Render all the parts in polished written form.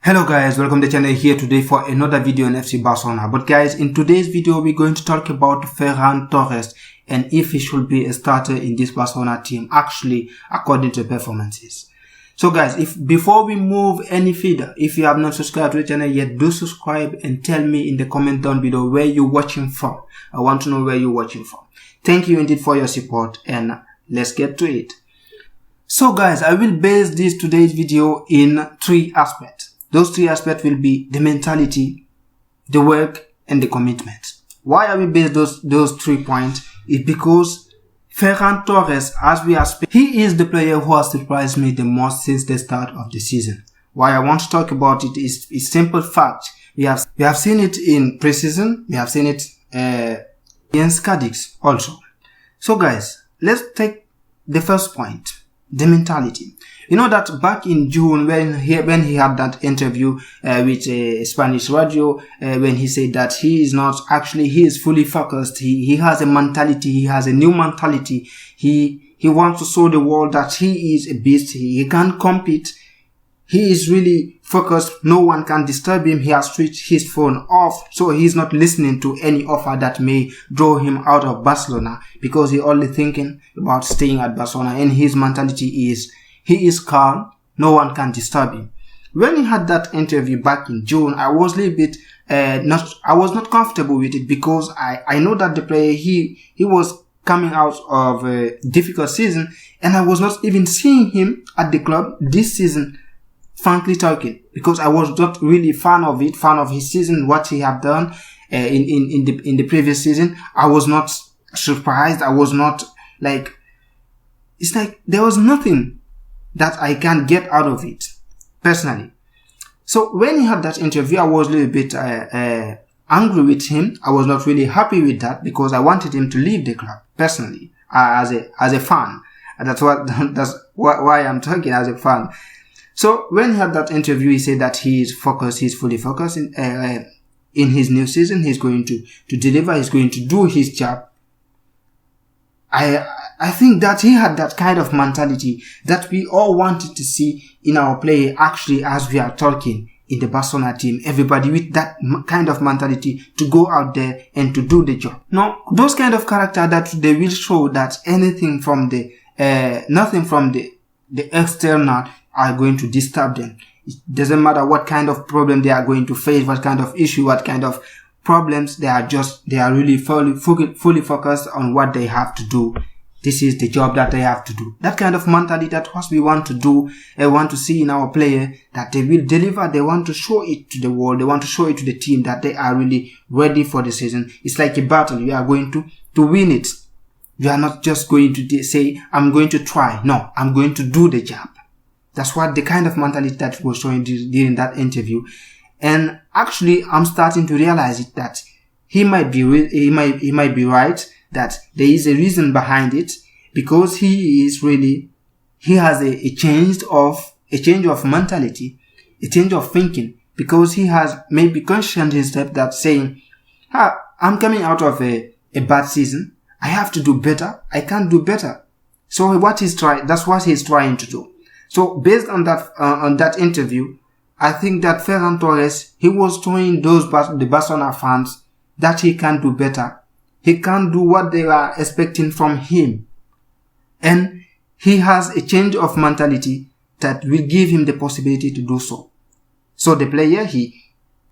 Hello guys, welcome to the channel here today for another video on FC Barcelona. But guys, in today's video we're going to talk about Ferran Torres and if he should be a starter in this Barcelona team actually according to performances. So guys, before we move any further, if you have not subscribed to the channel yet, do subscribe and tell me in the comment down below where you're watching from. I want to know where you're watching from. Thank you indeed for your support and let's get to it. So guys, I will base today's video in three aspects. Those three aspects will be the mentality, the work, and the commitment. Why are we based those 3 points? It's because Ferran Torres, as we are speaking, he is the player who has surprised me the most since the start of the season. Why I want to talk about it is simple fact. We have seen it in preseason. We have seen it against Cadix also. So guys, let's take the first point, the mentality. You know that back in June when he had that interview with a Spanish radio, when he said that he is fully focused. He has a mentality. He has a new mentality. He wants to show the world that he is a beast. He can compete. He is really focused. No one can disturb him. He has switched his phone off. So he's not listening to any offer that may draw him out of Barcelona because he's only thinking about staying at Barcelona. And his mentality is, he is calm. No one can disturb him. When he had that interview back in June, I was a little bit, I was not comfortable with it because I know that the player, he was coming out of a difficult season and I was not even seeing him at the club this season, frankly talking, because I was not really fan of his season, what he had done in the previous season. I was not surprised. I was not it's like there was nothing that I can get out of it, personally. So when he had that interview, I was a little bit angry with him. I was not really happy with that because I wanted him to leave the club, personally, as a fan. That's why I'm talking as a fan. So when he had that interview, he said that he is focused, he's fully focused in his new season. He's going to deliver, he's going to do his job. I think that he had that kind of mentality that we all wanted to see in our player actually as we are talking in the Barcelona team. Everybody with that kind of mentality to go out there and to do the job. Now, those kind of character that they will show that nothing from the external are going to disturb them. It doesn't matter what kind of problem they are going to face, what kind of issue, what kind of problems, they are really fully focused on what they have to do. This is the job that they have to do. That kind of mentality, that what we want to do, want to see in our player, that they will deliver. They want to show it to the world. They want to show it to the team that they are really ready for the season. It's like a battle. You are going to win it. You are not just going to say, I'm going to try. No, I'm going to do the job. That's what the kind of mentality that was showing during that interview. And actually, I'm starting to realize it that he might be right, that there is a reason behind it, because he has a change of mentality, a change of thinking, because he has maybe questioned himself that saying, I'm coming out of a bad season. I have to do better. I can do better. So that's what he's trying to do. So based on that interview, I think that Ferran Torres, he was showing the Barcelona fans that he can do better. He can do what they are expecting from him. And he has a change of mentality that will give him the possibility to do so. So the player, he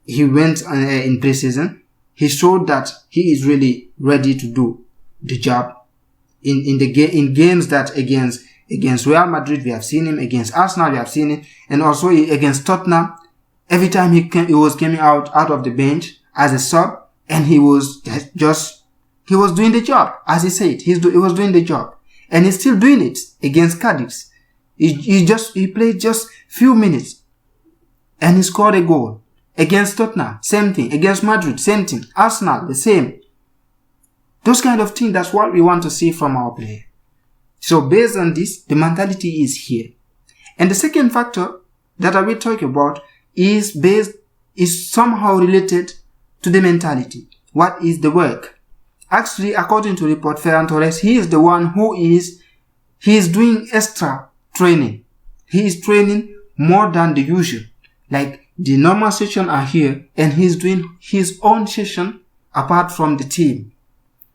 went in preseason. He showed that he is really ready to do the job. In games that against Real Madrid, we have seen him. Against Arsenal, we have seen it. And also against Tottenham, every time he was coming out of the bench as a sub, and he was doing the job. As he said, he was doing the job. And he's still doing it against Cadix. He played just few minutes. And he scored a goal. Against Tottenham, same thing. Against Madrid, same thing. Arsenal, the same. Those kind of things, that's what we want to see from our player. So based on this, the mentality is here. And the second factor that I will talk about is somehow related to the mentality. What is the work? Actually, according to report, Ferran Torres, he is the one who is doing extra training. He is training more than the usual. Like the normal session are here and he's doing his own session apart from the team,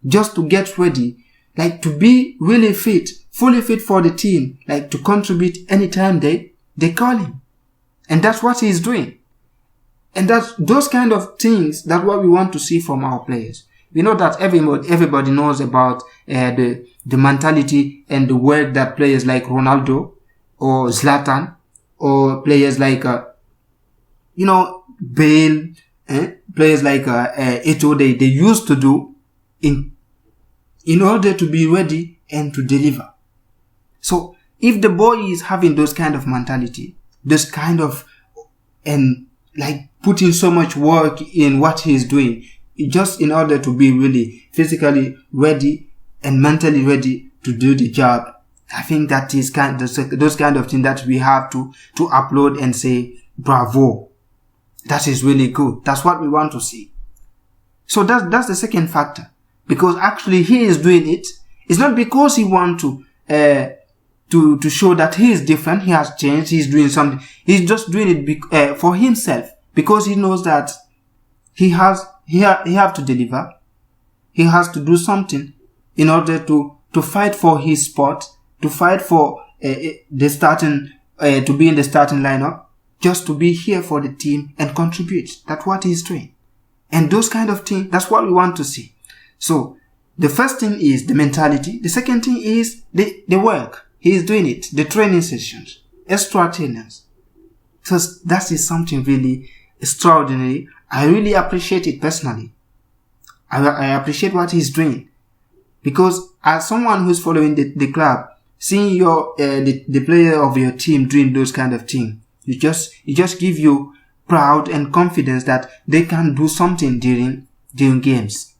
just to get ready, like to be really fit, fully fit for the team, like to contribute anytime they call him. And that's what he's doing. And that's those kind of things, that's what we want to see from our players. We know that everybody knows about the mentality and the work that players like Ronaldo or Zlatan or players like Bale, players like Eto'o, they used to do in order to be ready and to deliver. So if the boy is having those kind of mentality, this kind of, and like putting so much work in what he's doing, just in order to be really physically ready and mentally ready to do the job, I think that is those kind of things that we have to upload and say, bravo. That is really good. That's what we want to see. So that's the second factor. Because actually he is doing it. It's not because he wants to show that he is different. He has changed. He's doing something. He's just doing it for himself. Because he knows that he have to deliver. He has to do something in order to fight for his spot, to fight for the starting, to be in the starting lineup, just to be here for the team and contribute. That's what he's doing. And those kind of things, that's what we want to see. So the first thing is the mentality. The second thing is the work. He is doing it. The training sessions, extra trainers. So that is something really extraordinary. I really appreciate it personally. I appreciate what he's doing. Because as someone who's following the club, seeing your the player of your team doing those kind of things, it just give you proud and confidence that they can do something during games.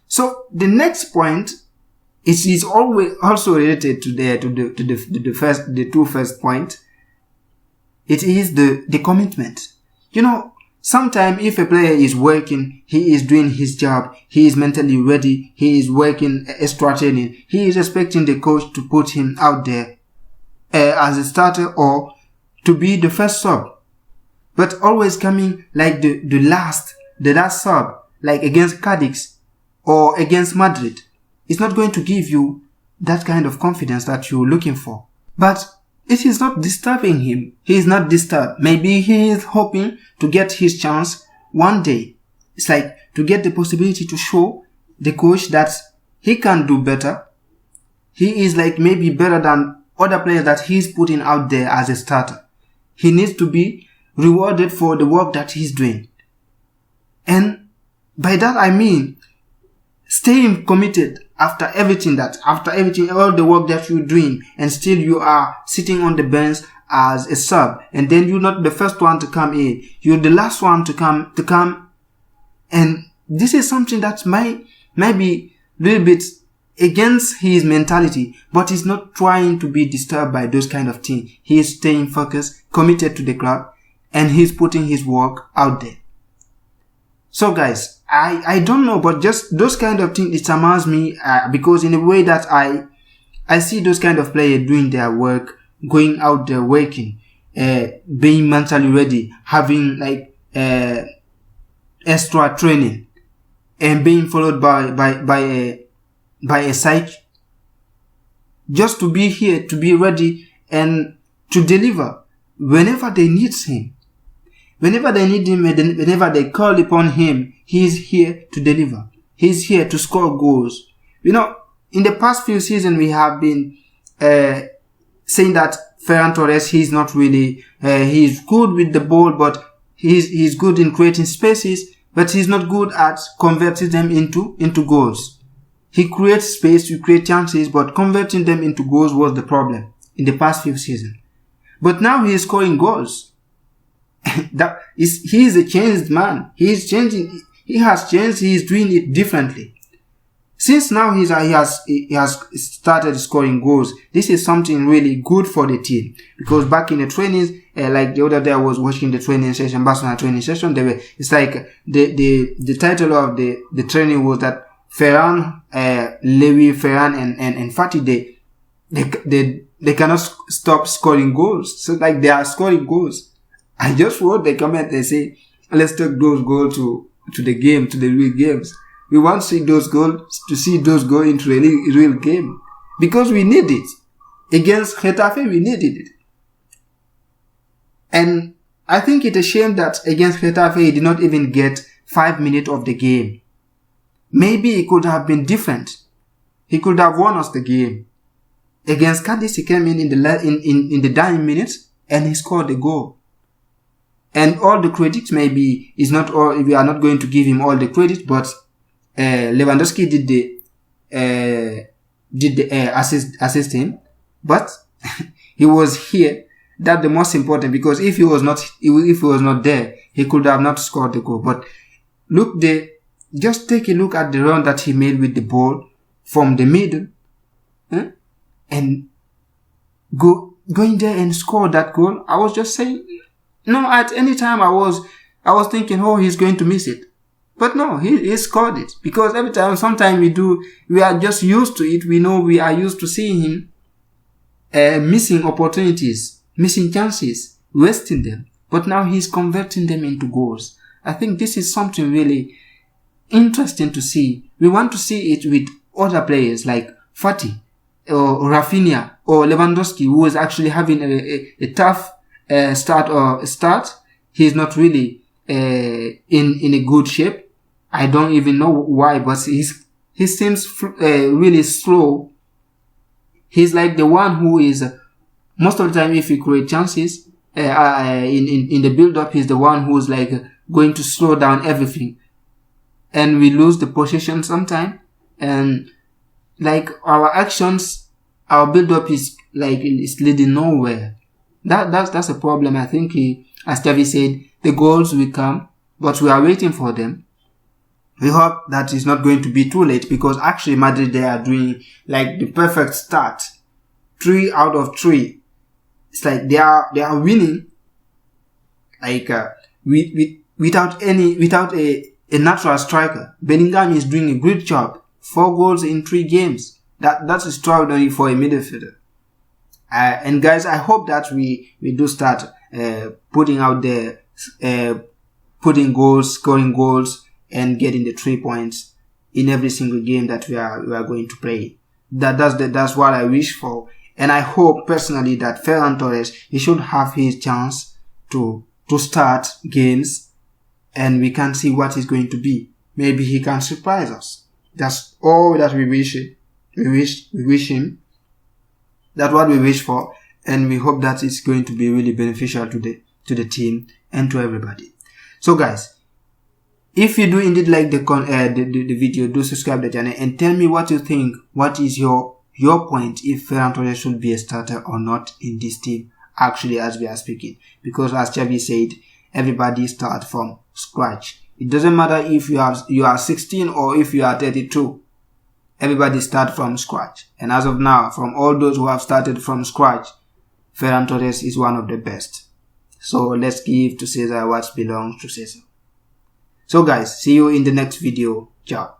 So the next point is always also related to the two first point. It is the commitment. Sometimes if a player is working, he is doing his job, he is mentally ready, he is working extra training, he is expecting the coach to put him out there as a starter or to be the first sub. But always coming like the last sub, like against Cadiz or against Madrid, it's not going to give you that kind of confidence that you're looking for. But it is not disturbing him. He is not disturbed. Maybe he is hoping to get his chance one day. It's like to get the possibility to show the coach that he can do better. He is like maybe better than other players that he's putting out there as a starter. He needs to be rewarded for the work that he's doing. And by that I mean staying committed after everything, all the work that you're doing, and still you are sitting on the bench as a sub, and then you're not the first one to come in, you're the last one to come, and this is something that might be a little bit against his mentality, but he's not trying to be disturbed by those kind of things. He is staying focused, committed to the club, and he's putting his work out there. So guys, I don't know, but just those kind of things, it amounts me, because in a way that I see those kind of players doing their work, going out there working, being mentally ready, having like extra training, and being followed by a psych, just to be here, to be ready, and to deliver whenever they need him. Whenever they need him, whenever they call upon him, he is here to deliver. He is here to score goals. In the past few seasons, we have been saying that Ferran Torres, he's not really, he's good with the ball, but he's good in creating spaces, but he's not good at converting them into goals. He creates space to create chances, but converting them into goals was the problem in the past few seasons. But now he is scoring goals. He is a changed man. He is changing. He has changed. He is doing it differently. Since now he has started scoring goals, this is something really good for the team. Because back in the trainings, like the other day I was watching the training session, Barcelona training session, it's like the title of the training was that Ferran, Lewy, Ferran and Fati, they cannot stop scoring goals. So like they are scoring goals. I just wrote the comment. They say, let's take those goals to the game, to the real games. We want to see those goals, go into a real game. Because we need it. Against Getafe, we needed it. And I think it's a shame that against Getafe, he did not even get 5 minutes of the game. Maybe it could have been different. He could have won us the game. Against Cadiz, he came in the dying minutes and he scored the goal. And all the credit maybe is not all. We are not going to give him all the credit, but Lewandowski did the assist him, but he was here. That's the most important, because if he was not there, he could have not scored the goal. But just take a look at the run that he made with the ball from the middle, and going there and score that goal. I was just saying, no, at any time I was thinking, oh, he's going to miss it. But no, he scored it, because every time, sometimes we are just used to it. We know we are used to seeing him missing opportunities, missing chances, wasting them. But now he's converting them into goals. I think this is something really interesting to see. We want to see it with other players like Fati or Rafinha or Lewandowski, who is actually having a tough start. He's not really in a good shape. I don't even know why, but he seems really slow. He's like the one who is, most of the time, if he create chances in the build-up, he's the one who's like going to slow down everything, and we lose the possession sometime. And like our actions, our build-up is like it's leading nowhere. That's a problem. I think as Xavi said, the goals will come, but we are waiting for them. We hope that it's not going to be too late, because actually Madrid, they are doing like the perfect start. 3 out of 3. It's like they are winning like without a natural striker. Bellingham is doing a great job. 4 goals in 3 games. That's extraordinary for a midfielder. And guys, I hope that we do start putting out there, putting goals, scoring goals, and getting the 3 points in every single game that we are going to play. That's what I wish for. And I hope personally that Ferran Torres, he should have his chance to start games, and we can see what he's going to be. Maybe he can surprise us. That's all that we wish him. That's what we wish for, and we hope that it's going to be really beneficial to the team and to everybody. So guys, if you do indeed like the video, do subscribe to the channel and tell me what you think. What is your point, if Ferran Torres should be a starter or not in this team, actually, as we are speaking? Because as Xavi said, everybody start from scratch. It doesn't matter if you are 16 or if you are 32. Everybody start from scratch. And as of now, from all those who have started from scratch, Ferran Torres is one of the best. So let's give to Caesar what belongs to Caesar. So guys, see you in the next video. Ciao.